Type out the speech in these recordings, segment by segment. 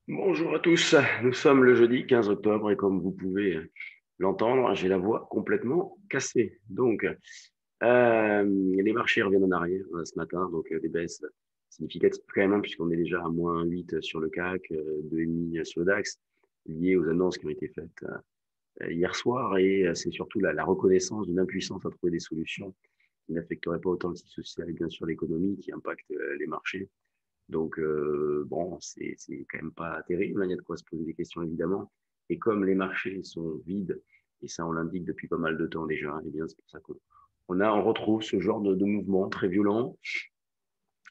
Bonjour à tous, nous sommes le jeudi 15 octobre et comme vous pouvez l'entendre, j'ai la voix complètement cassée. Donc, les marchés reviennent en arrière ce matin, donc des baisses significatives quand même, puisqu'on est déjà à moins 8 sur le CAC, 2,5 sur le DAX, liées aux annonces qui ont été faites hier soir. Et c'est surtout la reconnaissance d'une impuissance à trouver des solutions qui n'affecteraient pas autant le système social et bien sûr l'économie qui impacte les marchés. Donc, bon, c'est quand même pas terrible, hein. Il y a de quoi se poser des questions, évidemment. Et comme les marchés sont vides, et ça, on l'indique depuis pas mal de temps déjà, et bien, c'est pour ça qu'on retrouve ce genre de mouvement très violent,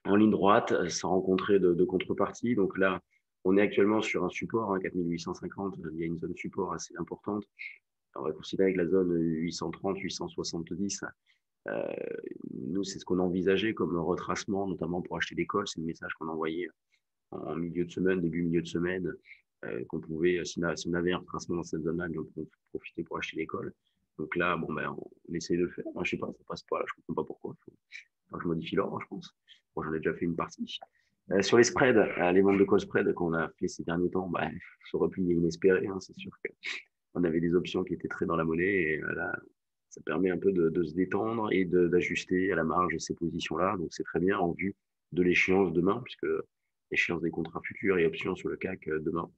en ligne droite, sans rencontrer de contrepartie. Donc là, on est actuellement sur un support, hein, 4850. Il y a une zone support assez importante. On va considérer que la zone 830, 870, euh, nous, c'est ce qu'on envisageait comme retracement, notamment pour acheter des calls. C'est le message qu'on envoyait en milieu de semaine, début milieu de semaine, qu'on pouvait, si on avait un retracement dans cette zone-là, on pouvait profiter pour acheter l'école. Donc là, bon, ben, on essaie de le faire. Moi, je sais pas, ça passe pas là, je comprends pas pourquoi. Faut que je modifie l'ordre, je pense. Bon, j'en ai déjà fait une partie. Sur les spreads, les ventes de call spread qu'on a fait ces derniers temps, bah, ce repli est inespéré, hein, c'est sûr qu'on avait des options qui étaient très dans la monnaie et là, ça permet un peu de se détendre et d'ajuster à la marge ces positions-là. Donc, c'est très bien en vue de l'échéance demain, puisque l'échéance des contrats futurs et options sur le CAC demain.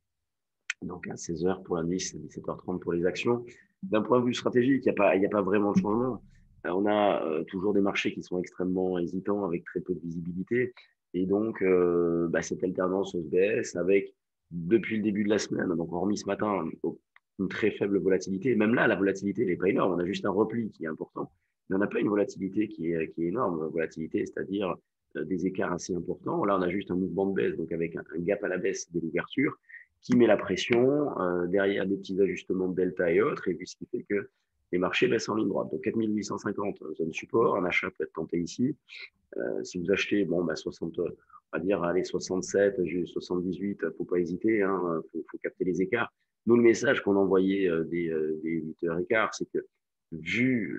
Donc, à 16 heures pour l'indice, 17h30 pour les actions. D'un point de vue stratégique, il y a pas vraiment de changement. On a toujours des marchés qui sont extrêmement hésitants avec très peu de visibilité. Et donc, bah, cette alternance se baisse avec, depuis le début de la semaine, donc hormis ce matin, une très faible volatilité. Même là, la volatilité n'est pas énorme. On a juste un repli qui est important, mais on n'a pas une volatilité qui est énorme. Volatilité, c'est-à-dire des écarts assez importants. Là, on a juste un mouvement de baisse, donc avec un gap à la baisse dès l'ouverture qui met la pression derrière des petits ajustements de delta et autres, et puis ce qui fait que les marchés baissent en ligne droite. Donc 4850, zone support, un achat peut être tenté ici. Si vous achetez, bon, bah 60, on va dire, allez, 67, 78, faut pas hésiter, hein, faut capter les écarts. Nous, le message qu'on envoyait des 8h15, c'est que vu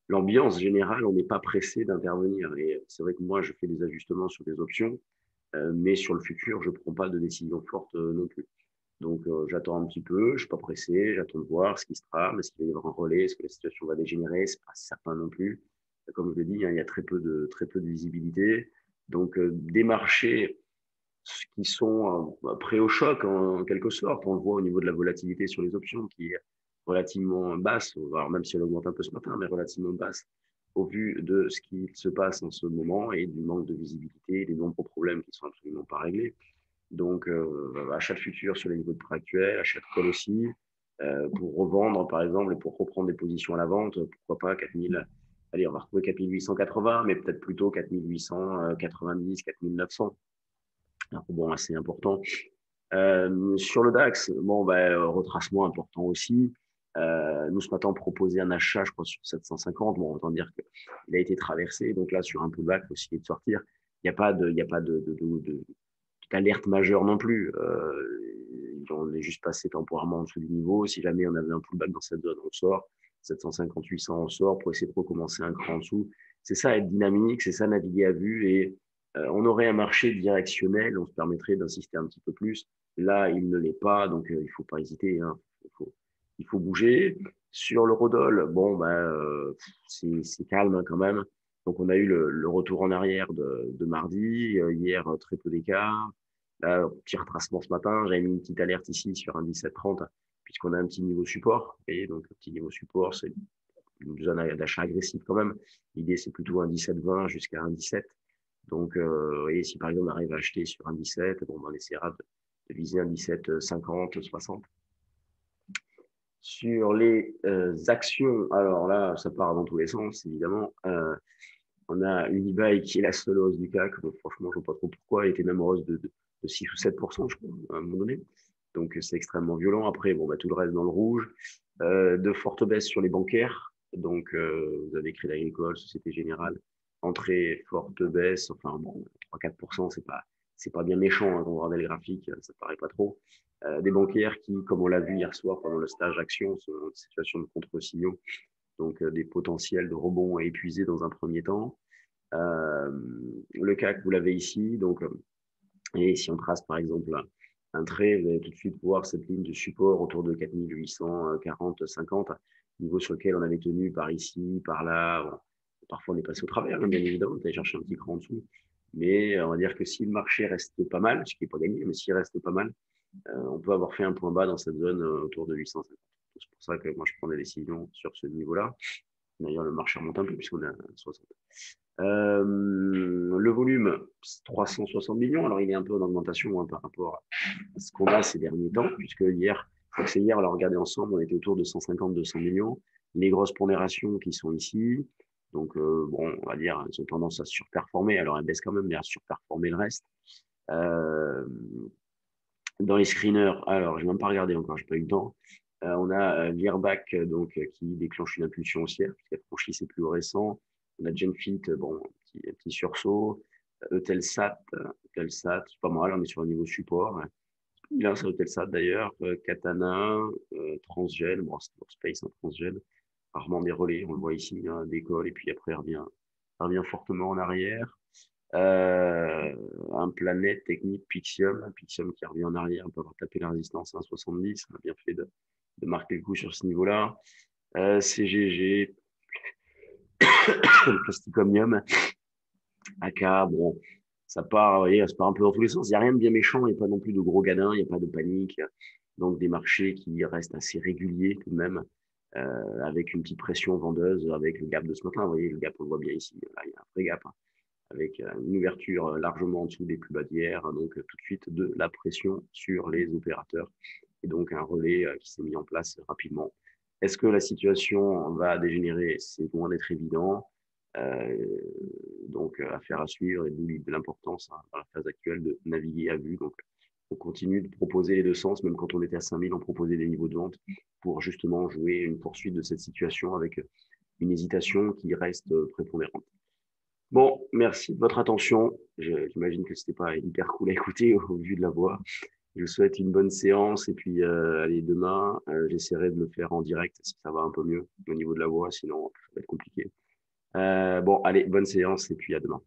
l'ambiance générale, on n'est pas pressé d'intervenir. Et c'est vrai que moi, je fais des ajustements sur des options, mais sur le futur, je ne prends pas de décision forte non plus. Donc, j'attends un petit peu, je ne suis pas pressé, j'attends de voir ce qui se trame, est-ce qu'il va y avoir un relais, est-ce que la situation va dégénérer, c'est pas certain non plus. Comme je l'ai dit, hein, il y a très peu de visibilité. Donc, des marchés qui sont prêts au choc en quelque sorte, on le voit au niveau de la volatilité sur les options qui est relativement basse, alors même si elle augmente un peu ce matin, mais relativement basse au vu de ce qui se passe en ce moment et du manque de visibilité, des nombreux problèmes qui sont absolument pas réglés. Donc, achat de futur sur les niveaux de prix actuels, achat de call aussi, pour revendre, par exemple, et pour reprendre des positions à la vente, pourquoi pas 4000, allez, on va retrouver 4880, mais peut-être plutôt 4890, 4900. Un rebond assez important. Sur le DAX, bon, ben, retracement important aussi. Nous, ce matin, on proposait un achat, je crois, sur 750. Bon, autant dire qu'il a été traversé. Donc là, sur un pullback, il faut essayer de sortir. Il n'y a pas d'alerte majeure non plus. On est juste passé temporairement en dessous du niveau. Si jamais on avait un pullback dans cette zone, on sort. 750, 800, on sort pour essayer de recommencer un cran en dessous. C'est ça être dynamique, c'est ça naviguer à vue. Et on aurait un marché directionnel, on se permettrait d'insister un petit peu plus. Là, il ne l'est pas, donc il ne faut pas hésiter. Hein. Il faut bouger. Sur l'eurodoll, bon, ben, c'est calme hein, quand même. Donc, on a eu le retour en arrière de mardi. Hier, très peu d'écart. Là, petit retracement ce matin. J'avais mis une petite alerte ici sur un 17,30 puisqu'on a un petit niveau support. Et donc, un petit niveau support, c'est une zone d'achat agressive quand même. L'idée, c'est plutôt un 17,20 jusqu'à un 17. Donc, vous voyez, si par exemple on arrive à acheter sur un 17, bon, on essaiera de viser un 17,50, 60. Sur les actions, alors là, ça part dans tous les sens, évidemment. On a Unibail qui est la seule hausse du CAC. Donc, franchement, je ne vois pas trop pourquoi. Elle était même hausse de 6 ou 7%, je crois, à un moment donné. Donc, c'est extrêmement violent. Après, bon, bah, tout le reste dans le rouge. De fortes baisses sur les bancaires. Donc, vous avez Crédit Agricole, Société Générale. Entrée, forte baisse. Enfin, bon, 3-4%, c'est pas bien méchant. Hein, quand vous regardez le graphique, ça paraît pas trop. Des bancaires qui, comme on l'a vu hier soir pendant le stage action, sont en situation de contre-signaux, donc des potentiels de rebond à épuiser dans un premier temps. Le CAC, vous l'avez ici, donc, et si on trace par exemple un trait, vous allez tout de suite voir cette ligne de support autour de 4840, 50, niveau sur lequel on avait tenu par ici, par là. Bon, parfois, on est passé au travers, hein, bien évidemment, on est allé chercher un petit cran en dessous. Mais on va dire que si le marché reste pas mal, ce qui n'est pas gagné, mais s'il reste pas mal, on peut avoir fait un point bas dans cette zone autour de 850. C'est pour ça que moi, je prends des décisions sur ce niveau-là. D'ailleurs, le marché remonte un peu puisqu'on est à 60. Le volume, 360 millions. Alors, il est un peu en augmentation hein, par rapport à ce qu'on a ces derniers temps, puisque hier, je crois que c'est hier, on l'a regardé ensemble, on était autour de 150-200 millions. Les grosses pondérations qui sont ici, donc bon, on va dire, elles ont tendance à surperformer. Alors, elles baissent quand même, mais à surperformer le reste. Dans les screeners, alors, je n'ai même pas regardé encore, je n'ai pas eu le temps. On a Virbac donc, qui déclenche une impulsion haussière, puisqu'elle franchit ses plus récents. On a Genfit, bon, un petit sursaut. Eutelsat, c'est pas mal, on est sur un niveau support. Il a un Eutelsat d'ailleurs. Katana, Transgel, bon, c'est pour Space, hein, Transgel. Rarement des relais, on le voit ici, hein, décolle et puis après revient fortement en arrière. Un Planète Technique Pixium qui revient en arrière, on peut avoir tapé la résistance à 1,70, on a bien fait de marquer le coup sur ce niveau-là. CGG, Plasticomium, AK, bon, ça part, vous voyez, ça part un peu dans tous les sens. Il n'y a rien de bien méchant, il n'y a pas non plus de gros gadins, il n'y a pas de panique. Donc des marchés qui restent assez réguliers tout de même, avec une petite pression vendeuse, avec le gap de ce matin. Vous voyez, le gap, on le voit bien ici. Là, il y a un vrai gap, hein, avec une ouverture largement en dessous des plus bas d'hier. Donc tout de suite de la pression sur les opérateurs. Et donc un relais qui s'est mis en place rapidement. Est-ce que la situation va dégénérer? C'est loin d'être évident. Donc, affaire à suivre et d'où l'importance hein, dans la phase actuelle de naviguer à vue. Donc, on continue de proposer les deux sens, même quand on était à 5000, on proposait des niveaux de vente pour justement jouer une poursuite de cette situation avec une hésitation qui reste prépondérante. Bon, merci de votre attention. J'imagine que ce n'était pas hyper cool à écouter au vu de la voix. Je vous souhaite une bonne séance et puis allez, demain, j'essaierai de le faire en direct si ça va un peu mieux au niveau de la voix, sinon ça va être compliqué. Bon, allez, bonne séance et puis à demain.